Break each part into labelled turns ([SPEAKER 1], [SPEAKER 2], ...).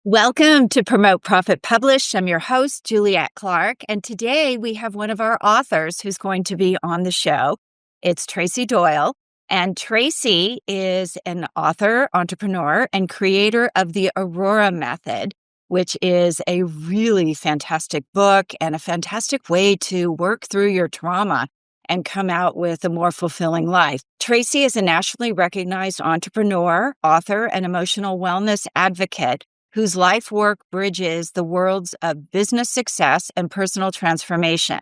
[SPEAKER 1] Welcome to Promote Profit Publish. I'm your host, Juliette Clark, and today we have one of our authors who's going to be on the show. It's Tracy Doyle, and Tracy is an author, entrepreneur, and creator of the Aurora method, which is a really fantastic book and a fantastic way to work through your trauma and come out with a more fulfilling life. Tracy is a nationally recognized entrepreneur, author, and emotional wellness advocate whose life work bridges the worlds of business success and personal transformation.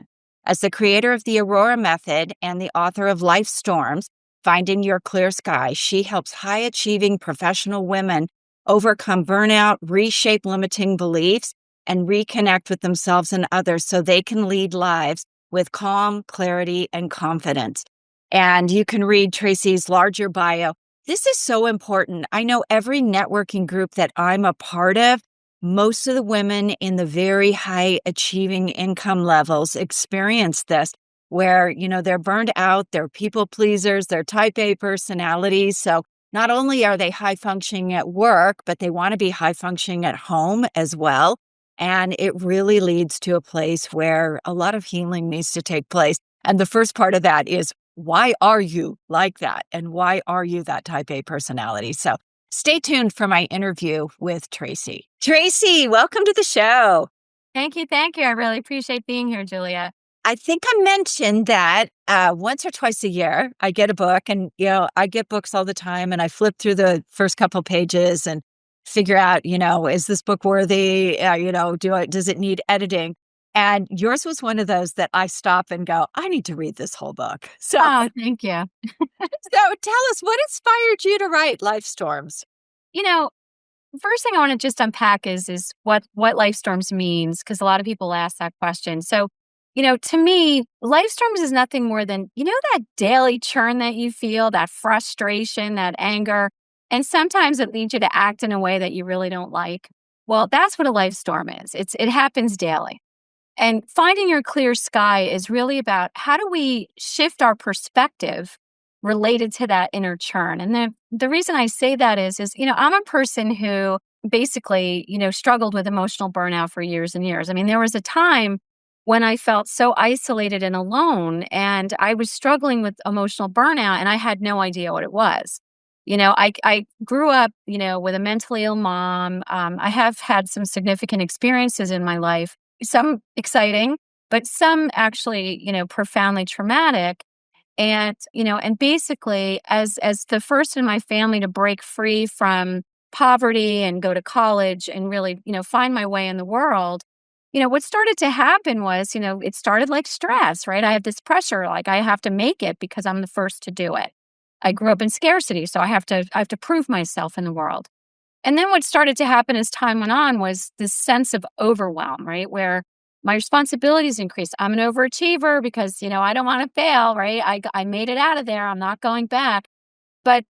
[SPEAKER 1] As the creator of the Aurora method and the author of Life Storms, Finding Your Clear Sky, she helps high-achieving professional women overcome burnout, reshape limiting beliefs, and reconnect with themselves and others so they can lead lives with calm, clarity, and confidence. And you can read Tracy's larger bio. This is so important. I know every networking group that I'm a part of, most of the women in the very high achieving income levels experience this, where, they're burned out, they're people pleasers, they're type A personalities. So not only are they high functioning at work, but they want to be high functioning at home as well. And it really leads to a place where a lot of healing needs to take place. And the first part of that is, why are you like that? And why are you that type A personality? So stay tuned for my interview with Tracy. Tracy, welcome to the show.
[SPEAKER 2] Thank you. Thank you. I really appreciate being here, Julia.
[SPEAKER 1] I think I mentioned that once or twice a year, I get a book and, I get books all the time and I flip through the first couple pages and figure out, is this book worthy? Does it need editing? And yours was one of those that I stop and go, I need to read this whole book. So,
[SPEAKER 2] Oh, thank you.
[SPEAKER 1] so tell us, what inspired you to write Life Storms?
[SPEAKER 2] You know, First thing I want to just unpack is what life storms means, because a lot of people ask that question. So, to me, life storms is nothing more than, that daily churn that you feel, that frustration, that anger, and sometimes it leads you to act in a way that you really don't like. Well, that's what a life storm is. It happens daily. And finding your clear sky is really about how do we shift our perspective related to that inner churn. And the reason I say that is, I'm a person who basically, struggled with emotional burnout for years and years. I mean, there was a time when I felt so isolated and alone, and I was struggling with emotional burnout, and I had no idea what it was. I grew up, with a mentally ill mom. I have had some significant experiences in my life, some exciting, but some actually, profoundly traumatic. And basically as the first in my family to break free from poverty and go to college and really, find my way in the world, what started to happen was, it started like stress, right? I have this pressure, like I have to make it because I'm the first to do it. I grew up in scarcity, so I have to prove myself in the world. And then what started to happen as time went on was this sense of overwhelm, right? Where my responsibilities increased. I'm an overachiever because, I don't want to fail, right? I made it out of there. I'm not going back. But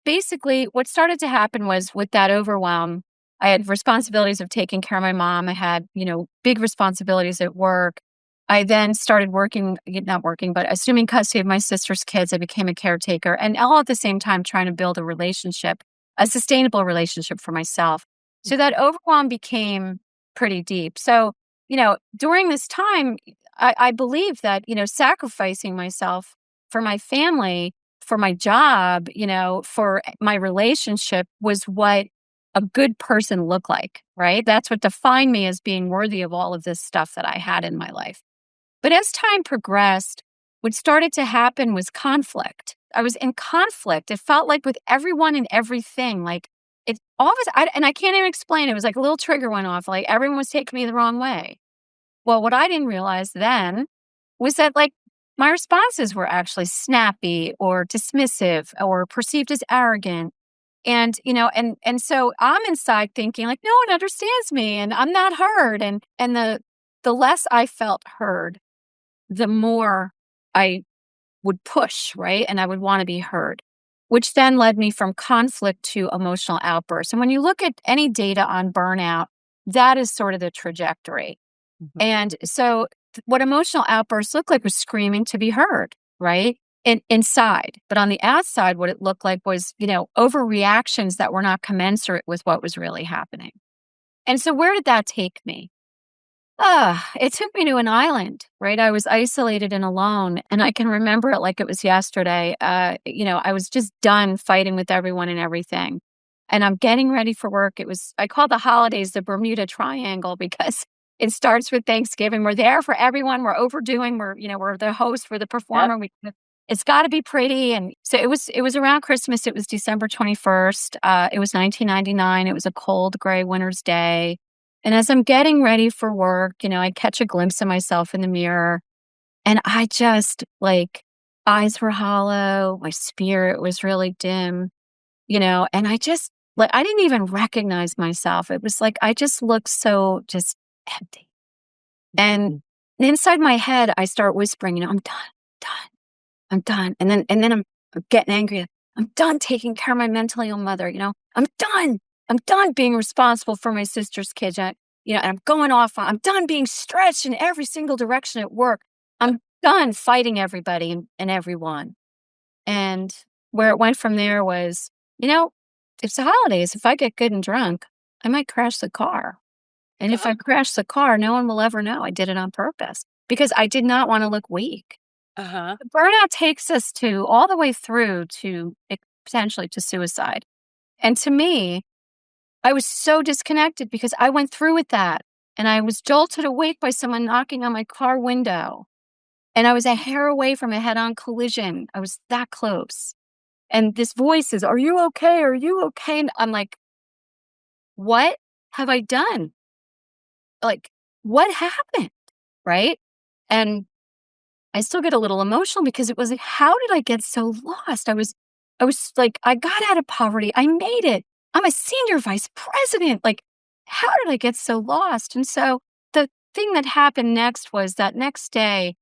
[SPEAKER 2] basically, what started to happen was with that overwhelm, I had responsibilities of taking care of my mom. I had, big responsibilities at work. I then started not working, but assuming custody of my sister's kids. I became a caretaker, and all at the same time trying to build a sustainable relationship for myself. So that overwhelm became pretty deep. So, during this time, I believe that, sacrificing myself for my family, for my job, for my relationship was what a good person looked like, right? That's what defined me as being worthy of all of this stuff that I had in my life. But as time progressed, what started to happen was conflict. I was in conflict. It felt like with everyone and everything, like it all of us, and I can't even explain. It was like a little trigger went off, like everyone was taking me the wrong way. Well, what I didn't realize then was that like my responses were actually snappy or dismissive or perceived as arrogant. And so I'm inside thinking like, no one understands me and I'm not heard. And the less I felt heard, the more I would push, right? And I would want to be heard, which then led me from conflict to emotional outbursts. And when you look at any data on burnout, that is sort of the trajectory.
[SPEAKER 1] Mhm.
[SPEAKER 2] And so what emotional outbursts look like was screaming to be heard, right? Inside. But on the outside, what it looked like was, overreactions that were not commensurate with what was really happening. And so where did that take me? It took me to an island, right? I was isolated and alone, and I can remember it like it was yesterday. I was just done fighting with everyone and everything. And I'm getting ready for work. I call the holidays the Bermuda Triangle because it starts with Thanksgiving. We're there for everyone. We're overdoing. We're the host, we're the
[SPEAKER 1] Yep.
[SPEAKER 2] performer. It's got to be pretty. And so it was around Christmas. It was December 21st. It was 1999. It was a cold, gray winter's day. And as I'm getting ready for work, I catch a glimpse of myself in the mirror and I just eyes were hollow. My spirit was really dim, and I just I didn't even recognize myself. It was like, I just looked so just empty. And inside my head, I start whispering, I'm done, done, I'm done. And then I'm getting angry. I'm done taking care of my mentally ill mother. I'm done. I'm done being responsible for my sister's kids. And I'm going off. I'm done being stretched in every single direction at work. I'm done fighting everybody and everyone. And where it went from there was, it's the holidays. If I get good and drunk, I might crash the car. And if I crash the car, no one will ever know I did it on purpose because I did not want to look weak.
[SPEAKER 1] Uh-huh.
[SPEAKER 2] Burnout takes us to all the way through to potentially to suicide. And to me, I was so disconnected because I went through with that. And I was jolted awake by someone knocking on my car window. And I was a hair away from a head-on collision. I was that close. And this voice is, "Are you okay? Are you okay?" And I'm like, what have I done? Like, what happened? Right? And I still get a little emotional because it was like, how did I get so lost? I was like, I got out of poverty. I made it. I'm a senior vice president. Like, how did I get so lost? And so the thing that happened next was that next day,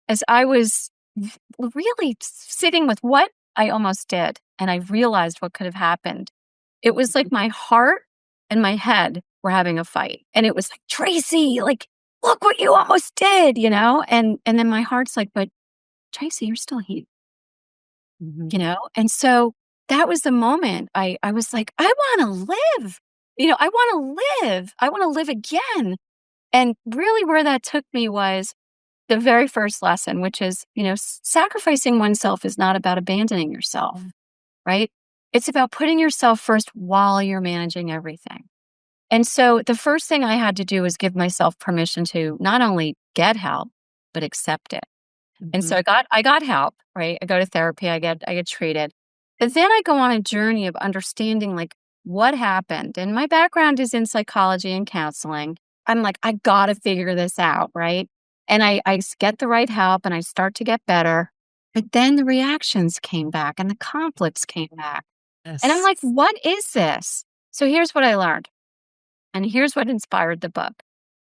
[SPEAKER 2] as I was really sitting with what I almost did, and I realized what could have happened. It was like my heart and my head were having a fight. And it was like, Tracy, look what you almost did, And then my heart's like, but Tracy, you're still here, And so that was the moment I was like, I want to live. I want to live. I want to live again. And really where that took me was the very first lesson, which is, sacrificing oneself is not about abandoning yourself, right? It's about putting yourself first while you're managing everything. And so the first thing I had to do was give myself permission to not only get help, but accept it. And so I got help, right? I go to therapy, I get treated. But then I go on a journey of understanding what happened. And my background is in psychology and counseling. I'm like, I gotta figure this out, right? And I get the right help and I start to get better. But then the reactions came back and the conflicts came back. And I'm
[SPEAKER 1] Yes.
[SPEAKER 2] like, what is this? So here's what I learned. And here's what inspired the book.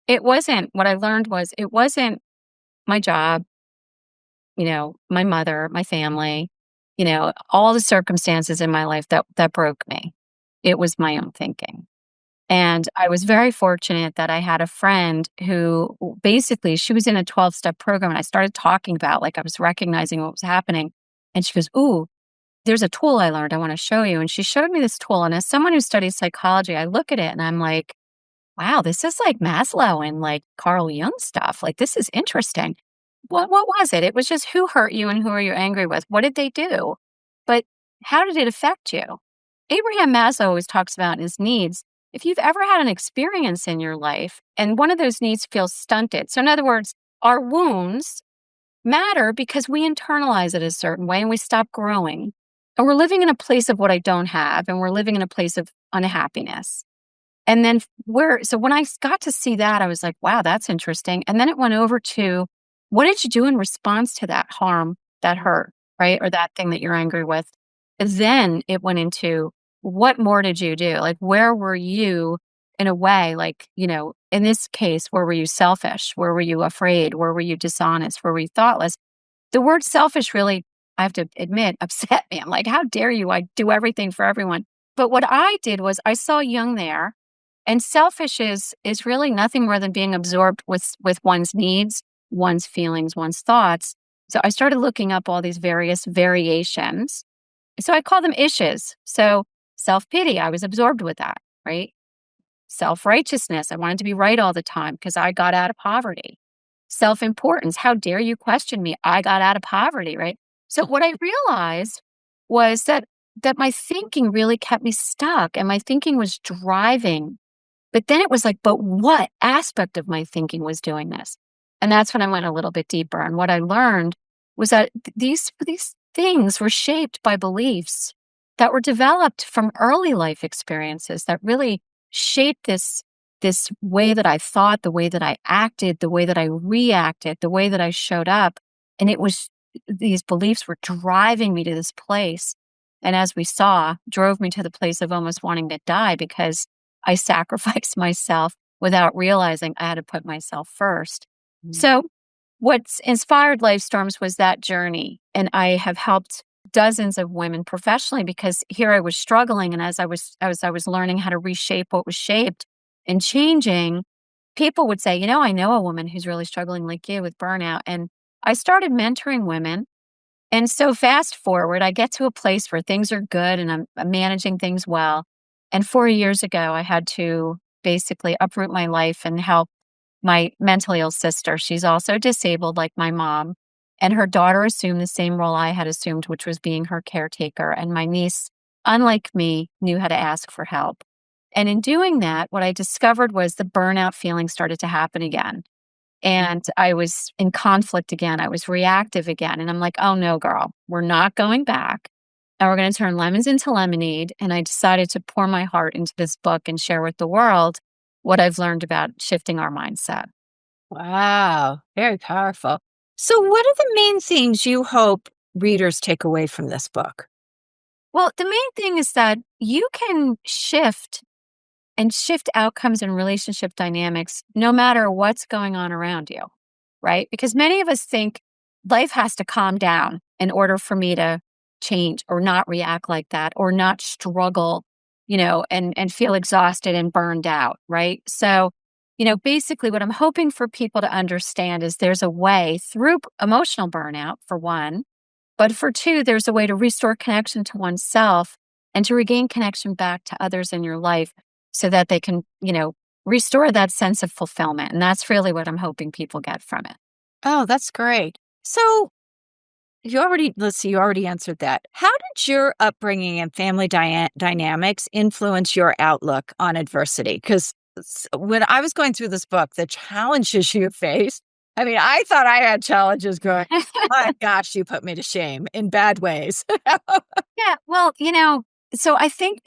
[SPEAKER 2] What I learned was it wasn't my job, my mother, my family, all the circumstances in my life that broke me. It was my own thinking. And I was very fortunate that I had a friend who basically she was in a 12-step program and I started talking about I was recognizing what was happening. And she goes, "Ooh, there's a tool I learned I want to show you." And she showed me this tool. And as someone who studies psychology, I look at it and I'm like, wow, this is like Maslow and Carl Jung stuff. This is interesting. What was it? It was just who hurt you and who are you angry with? What did they do? But how did it affect you? Abraham Maslow always talks about his needs. If you've ever had an experience in your life and one of those needs feels stunted, so in other words, our wounds matter because we internalize it a certain way and we stop growing. And we're living in a place of what I don't have, and we're living in a place of unhappiness. And then so when I got to see that, I was like, wow, that's interesting. And then it went over to, what did you do in response to that harm, that hurt, right? Or that thing that you're angry with? And then it went into, what more did you do? Where were you in a way, in this case, where were you selfish? Where were you afraid? Where were you dishonest? Where were you thoughtless? The word selfish really, I have to admit, upset me. I'm like, how dare you? I do everything for everyone. But what I did was I saw Jung there. And selfish is really nothing more than being absorbed with one's needs, one's feelings, one's thoughts. So I started looking up all these various variations. So I call them issues. So self-pity, I was absorbed with that, right? Self-righteousness. I wanted to be right all the time because I got out of poverty. Self-importance. How dare you question me? I got out of poverty, right? So what I realized was that my thinking really kept me stuck and my thinking was driving. But then it was like, but what aspect of my thinking was doing this? And that's when I went a little bit deeper. And what I learned was that these things were shaped by beliefs that were developed from early life experiences that really shaped this way that I thought, the way that I acted, the way that I reacted, the way that I showed up. And it was these beliefs were driving me to this place. And as we saw, drove me to the place of almost wanting to die because I sacrificed myself without realizing I had to put myself first.
[SPEAKER 1] Mm.
[SPEAKER 2] So what's inspired Life Storms was that journey. And I have helped dozens of women professionally because here I was struggling. And as I was learning how to reshape what was shaped and changing, people would say, I know a woman who's really struggling like you with burnout. And I started mentoring women. And so fast forward, I get to a place where things are good and I'm managing things well. And 4 years ago, I had to basically uproot my life and help my mentally ill sister. She's also disabled like my mom. And her daughter assumed the same role I had assumed, which was being her caretaker. And my niece, unlike me, knew how to ask for help. And in doing that, what I discovered was the burnout feeling started to happen again. And I was in conflict again. I was reactive again. And I'm like, oh no, girl, we're not going back. And we're going to turn lemons into lemonade. And I decided to pour my heart into this book and share with the world what I've learned about shifting our mindset.
[SPEAKER 1] Wow, very powerful. So, what are the main themes you hope readers take away from this book?
[SPEAKER 2] Well, the main thing is that you can shift and shift outcomes and relationship dynamics no matter what's going on around you, right? Because many of us think life has to calm down in order for me to change or not react like that or not struggle, and feel exhausted and burned out, right? So, basically what I'm hoping for people to understand is there's a way through emotional burnout, for one, but for two, there's a way to restore connection to oneself and to regain connection back to others in your life so that they can, restore that sense of fulfillment. And that's really what I'm hoping people get from it.
[SPEAKER 1] Oh, that's great. So, you already answered that. How did your upbringing and family dynamics influence your outlook on adversity? Because when I was going through this book, the challenges you faced, I mean, I thought I had challenges going, my gosh, you put me to shame in bad ways.
[SPEAKER 2] Yeah, well, so I think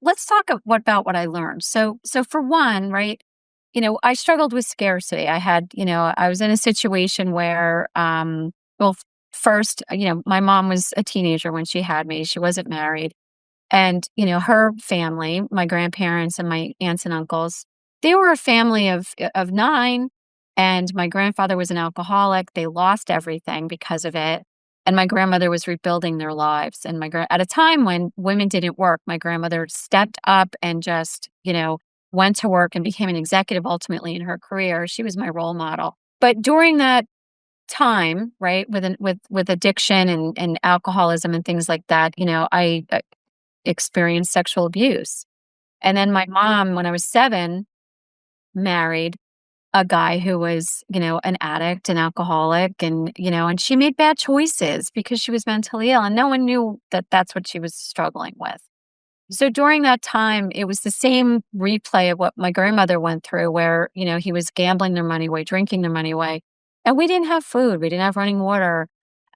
[SPEAKER 2] let's talk about what I learned. So for one, right, I struggled with scarcity. I was in a situation where, first, my mom was a teenager when she had me. She wasn't married. And, her family, my grandparents and my aunts and uncles, they were a family of nine. And my grandfather was an alcoholic. They lost everything because of it. And my grandmother was rebuilding their lives. And at a time when women didn't work, my grandmother stepped up and just, went to work and became an executive ultimately in her career. She was my role model. But during that time, right, with addiction and alcoholism and things like that, I experienced sexual abuse. And then my mom, when I was 7, married a guy who was, an addict, an alcoholic, and she made bad choices because she was mentally ill and no one knew that that's what she was struggling with. So during that time, it was the same replay of what my grandmother went through where, he was gambling their money away, drinking their money away. And we didn't have food. We didn't have running water.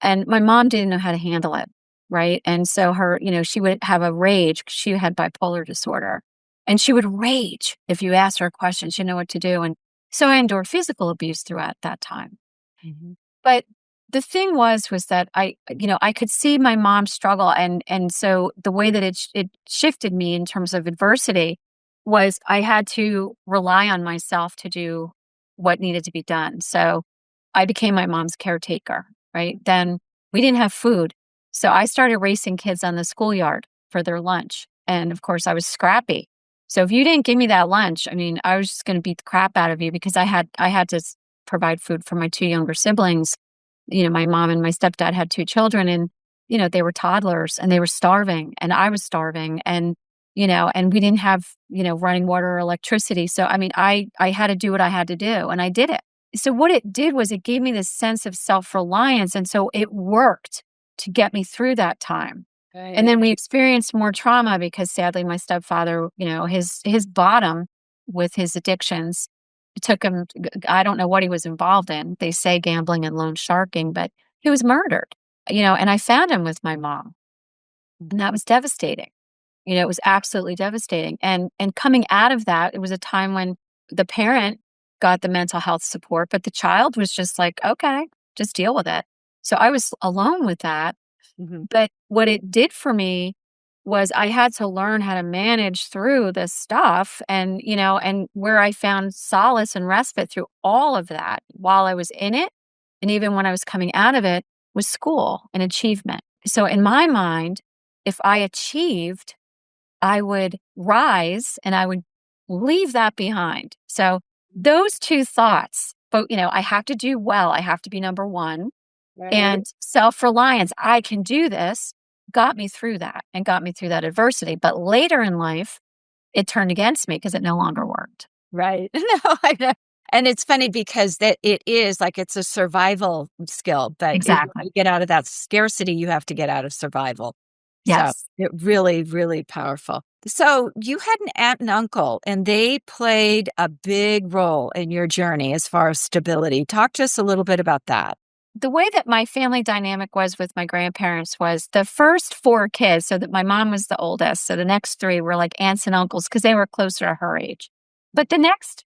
[SPEAKER 2] And my mom didn't know how to handle it. Right. And so she would have a rage. She had bipolar disorder and she would rage. If you asked her a question, she didn't know what to do. And so I endured physical abuse throughout that time.
[SPEAKER 1] Mhm.
[SPEAKER 2] But the thing was that I could see my mom struggle. And so the way that it shifted me in terms of adversity was I had to rely on myself to do what needed to be done. So I became my mom's caretaker, right? Then we didn't have food. So I started racing kids on the schoolyard for their lunch. And of course I was scrappy. So if you didn't give me that lunch, I mean, I was just going to beat the crap out of you because I had to provide food for my 2 younger siblings. My mom and my stepdad had 2 children and, they were toddlers and they were starving and I was starving. And, and we didn't have, running water or electricity. So, I mean, I had to do what I had to do and I did it. So what it did was it gave me this sense of self-reliance. And so it worked to get me through that time. And
[SPEAKER 1] Right.
[SPEAKER 2] then we experienced more trauma because sadly my stepfather, his bottom with his addictions, it took him, I don't know what he was involved in. They say gambling and loan sharking, but he was murdered, and I found him with my mom. And that was devastating. It was absolutely devastating. And coming out of that, it was a time when the parent got the mental health support, but the child was just like, okay, just deal with it. So I was alone with that.
[SPEAKER 1] Mhm.
[SPEAKER 2] But what it did for me was I had to learn how to manage through this stuff and where I found solace and respite through all of that while I was in it. And even when I was coming out of it was school and achievement. So in my mind, if I achieved, I would rise and I would leave that behind. So those two thoughts, but I have to do well. I have to be number one.
[SPEAKER 1] Right.
[SPEAKER 2] And self-reliance, I can do this, got me through that and got me through that adversity. But later in life, it turned against me because it no longer worked.
[SPEAKER 1] Right. No, I know. And it's funny because that it is like it's a survival skill, but
[SPEAKER 2] Exactly.
[SPEAKER 1] you get out of that scarcity, you have to get out of survival. So
[SPEAKER 2] Yes.
[SPEAKER 1] it really, really powerful. So you had an aunt and uncle, and they played a big role in your journey as far as stability. Talk to us a little bit about that.
[SPEAKER 2] The way that my family dynamic was with my grandparents was the first four kids, so that my mom was the oldest. So the next three were like aunts and uncles because they were closer to her age. But the next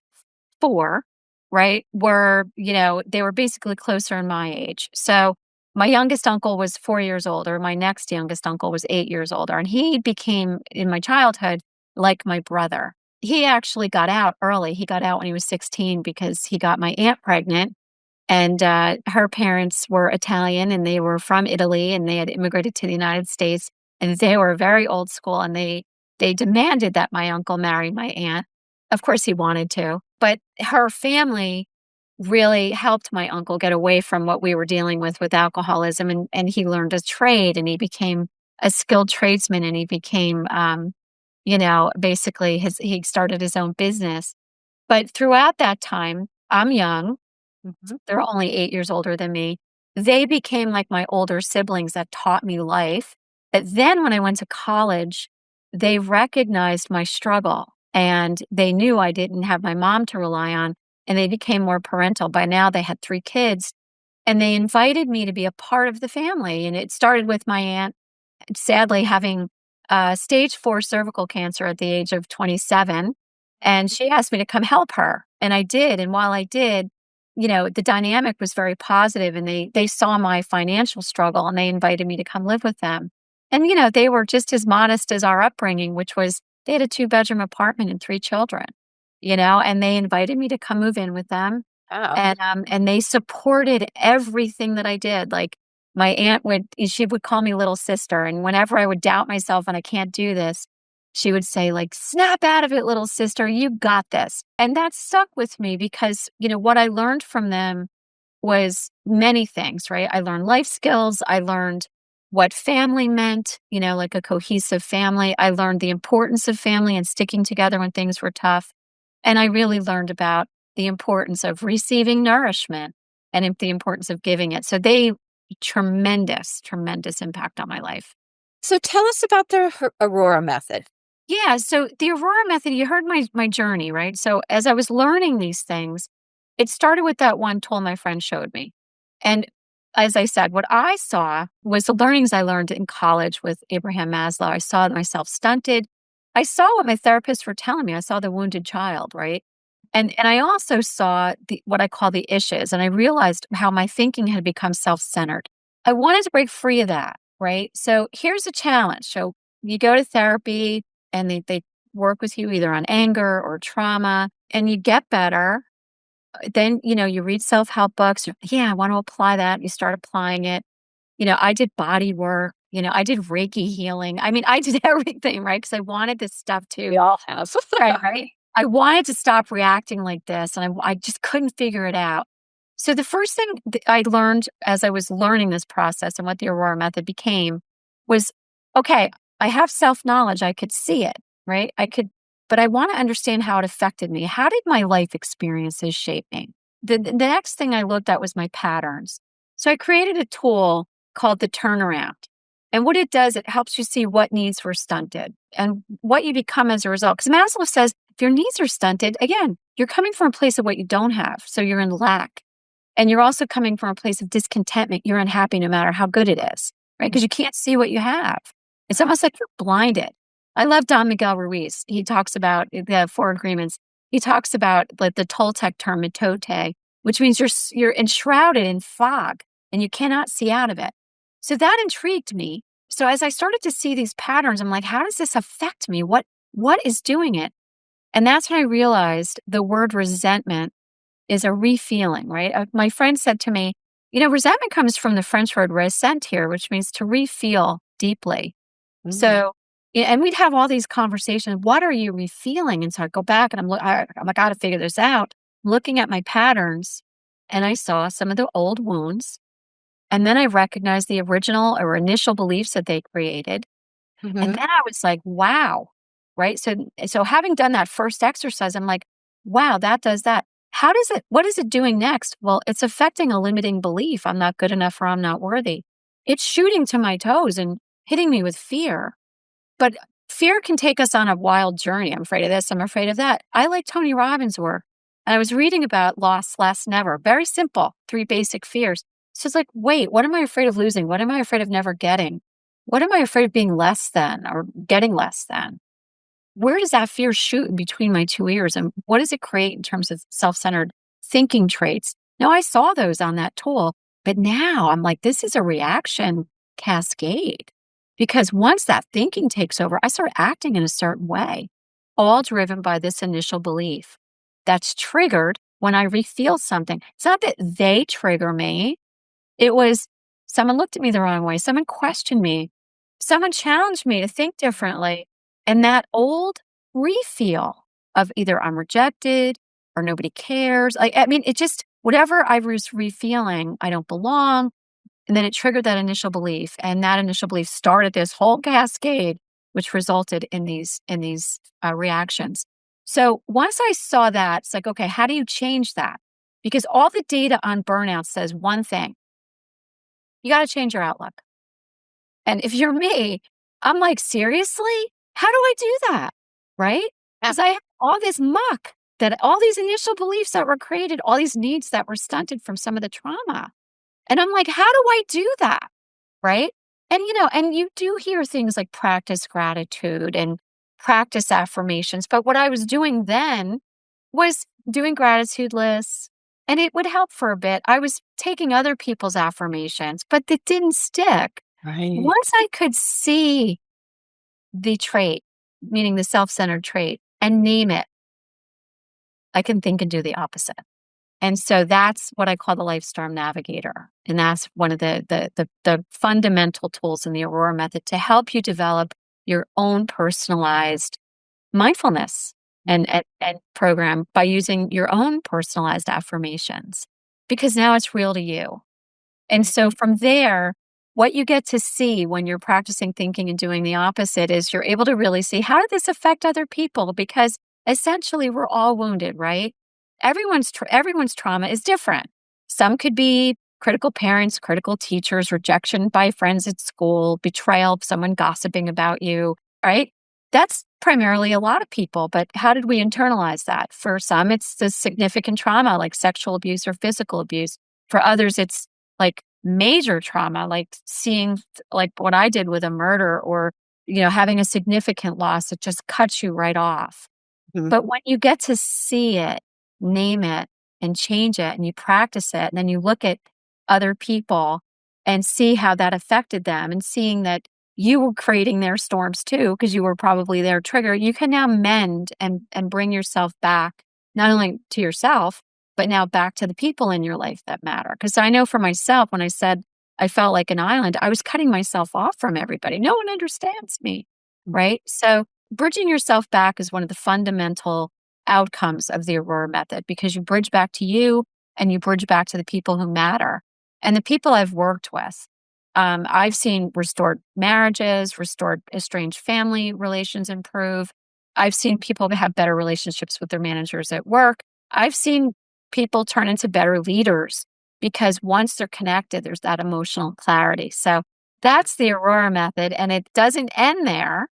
[SPEAKER 2] four, right, were, they were basically closer in my age. So my youngest uncle was 4 years older. My next youngest uncle was 8 years older. And he became, in my childhood, like my brother. He actually got out early. He got out when he was 16 because he got my aunt pregnant. And her parents were Italian and they were from Italy and they had immigrated to the United States. And they were very old school and they demanded that my uncle marry my aunt. Of course, he wanted to, but her family really helped my uncle get away from what we were dealing with alcoholism. And he learned a trade and he became a skilled tradesman and he became, basically he started his own business. But throughout that time, I'm young.
[SPEAKER 1] Mhm.
[SPEAKER 2] They're only 8 years older than me. They became like my older siblings that taught me life. But then when I went to college, they recognized my struggle and they knew I didn't have my mom to rely on and they became more parental. By now they had three kids and they invited me to be a part of the family. And it started with my aunt sadly having stage 4 cervical cancer at the age of 27. And she asked me to come help her. And I did. And while I did, the dynamic was very positive and they saw my financial struggle and they invited me to come live with them. And, they were just as modest as our upbringing, which was they had a 2-bedroom apartment and 3 children, and they invited me to come move in with them.
[SPEAKER 1] Oh,
[SPEAKER 2] And they supported everything that I did. Like my aunt she would call me little sister. And whenever I would doubt myself and I can't do this, she would say like, snap out of it, little sister, you got this. And that stuck with me because, what I learned from them was many things, right? I learned life skills. I learned what family meant, like a cohesive family. I learned the importance of family and sticking together when things were tough. And I really learned about the importance of receiving nourishment and the importance of giving it. So tremendous, tremendous impact on my life.
[SPEAKER 1] so tell us about the Aurora method.
[SPEAKER 2] Yeah. So the Aurora method, you heard my journey, right? So as I was learning these things, it started with that one tool my friend showed me. And as I said, what I saw was the learnings I learned in college with Abraham Maslow. I saw myself stunted. I saw what my therapists were telling me. I saw the wounded child, right? And I also saw what I call the issues. And I realized how my thinking had become self-centered. I wanted to break free of that, right? So here's a challenge. So you go to therapy and they work with you either on anger or trauma and you get better. Then, you read self-help books. Yeah, I want to apply that. You start applying it. I did body work. I did Reiki healing. I mean, I did everything, right? Because I wanted this stuff
[SPEAKER 1] We
[SPEAKER 2] to,
[SPEAKER 1] all have.
[SPEAKER 2] right? I wanted to stop reacting like this and I just couldn't figure it out. So the first thing that I learned as I was learning this process and what the Aurora method became was, okay, I have self-knowledge. I could see it. right? But I want to understand how it affected me. How did my life experiences shape me? The next thing I looked at was my patterns. So I created a tool called the turnaround. And what it does, it helps you see what needs were stunted and what you become as a result. Because Maslow says if your needs are stunted, again, you're coming from a place of what you don't have. So you're in lack. And you're also coming from a place of discontentment. You're unhappy no matter how good it is, right? Because you can't see what you have. It's almost like you're blinded. I love Don Miguel Ruiz. He talks about the four agreements. He talks about like the Toltec term, mitote, which means you're enshrouded in fog and you cannot see out of it. So that intrigued me. So as I started to see these patterns, I'm like, how does this affect me? What is doing it? And that's when I realized the word resentment is a refeeling, right? My friend said to me, resentment comes from the French word ressentir, which means to refeel deeply.
[SPEAKER 1] Mm.
[SPEAKER 2] So, and we'd have all these conversations. What are you refeeling? And so I go back and I'm like, I got to figure this out. Looking at my patterns, and I saw some of the old wounds. And then I recognized the original or initial beliefs that they created. And
[SPEAKER 1] Mhm.
[SPEAKER 2] then I was like, wow, right? So having done that first exercise, I'm like, wow, that does that. What is it doing next? Well, it's affecting a limiting belief. I'm not good enough or I'm not worthy. It's shooting to my toes and hitting me with fear. But fear can take us on a wild journey. I'm afraid of this. I'm afraid of that. I like Tony Robbins' work. And I was reading about loss, last, never. Very simple, 3 basic fears. So it's like, wait, what am I afraid of losing? What am I afraid of never getting? What am I afraid of being less than or getting less than? Where does that fear shoot in between my 2 ears? And what does it create in terms of self centered thinking traits? Now, I saw those on that tool, but now I'm like, this is a reaction cascade. Because once that thinking takes over, I start acting in a certain way, all driven by this initial belief that's triggered when I refeel something. It's not that they trigger me, it was someone looked at me the wrong way, someone questioned me, someone challenged me to think differently. And that old refeel of either I'm rejected or nobody cares. I mean, it just, whatever I was refeeling, I don't belong. And then it triggered that initial belief. And that initial belief started this whole cascade, which resulted in these reactions. So once I saw that, it's like, okay, how do you change that? Because all the data on burnout says one thing: you got to change your outlook. And if you're me, I'm like, seriously? How do I do that? Right?
[SPEAKER 1] Yeah.
[SPEAKER 2] Because I have all this muck, that all these initial beliefs that were created, all these needs that were stunted from some of the trauma. And I'm like, how do I do that? Right? And, and you do hear things like practice gratitude and practice affirmations. But what I was doing then was doing gratitude lists, and it would help for a bit. I was taking other people's affirmations, but it didn't stick.
[SPEAKER 1] Right.
[SPEAKER 2] Once I could see the trait, meaning the self-centered trait, and name it, I can think and do the opposite. And so that's what I call the Life Storm Navigator. And that's one of the fundamental tools in the Aurora method to help you develop your own personalized mindfulness and program by using your own personalized affirmations, because now it's real to you. And so from there, what you get to see when you're practicing thinking and doing the opposite is you're able to really see, how did this affect other people? Because essentially we're all wounded, right? Everyone's trauma is different. Some could be critical parents, critical teachers, rejection by friends at school, betrayal, someone gossiping about you, right? That's primarily a lot of people, but how did we internalize that? For some, it's the significant trauma like sexual abuse or physical abuse. For others, it's like major trauma, like seeing like what I did with a murder, or, having a significant loss that just cuts you right off.
[SPEAKER 1] Mhm.
[SPEAKER 2] But when you get to see it, name it, and change it, and you practice it, and then you look at other people and see how that affected them, and seeing that you were creating their storms too, because you were probably their trigger, you can now mend and bring yourself back, not only to yourself, but now back to the people in your life that matter. Because I know for myself, when I said I felt like an island, I was cutting myself off from everybody. No one understands me, right? So bridging yourself back is one of the fundamental outcomes of the Aurora method, because you bridge back to you and you bridge back to the people who matter. And the people I've worked with, I've seen restored marriages, restored estranged family relations improve. I've seen people have better relationships with their managers at work. I've seen people turn into better leaders because once they're connected, there's that emotional clarity. So that's the Aurora method. And it doesn't end there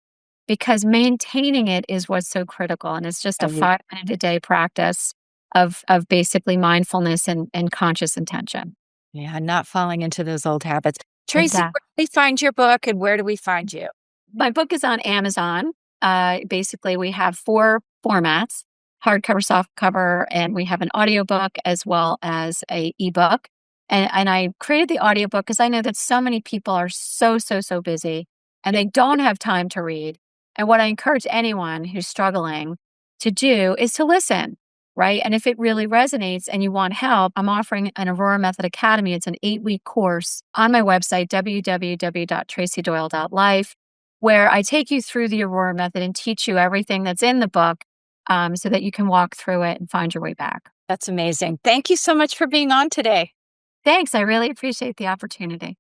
[SPEAKER 2] because maintaining it is what's so critical. And it's just a
[SPEAKER 1] Right.
[SPEAKER 2] 5 minute a day practice of basically mindfulness and conscious intention.
[SPEAKER 1] Yeah, not falling into those old habits. Tracy,
[SPEAKER 2] Exactly.
[SPEAKER 1] where do we find your book and where do we find you?
[SPEAKER 2] My book is on Amazon. Basically, we have 4 formats: hardcover, softcover, and we have an audiobook as well as a ebook. And I created the audiobook because I know that so many people are so busy and they don't have time to read. And what I encourage anyone who's struggling to do is to listen, right? And if it really resonates and you want help, I'm offering an Aurora Method Academy. It's an 8-week course on my website, www.tracydoyle.life, where I take you through the Aurora method and teach you everything that's in the book, so that you can walk through it and find your way back.
[SPEAKER 1] That's amazing. Thank you so much for being on today.
[SPEAKER 2] Thanks. I really appreciate the opportunity.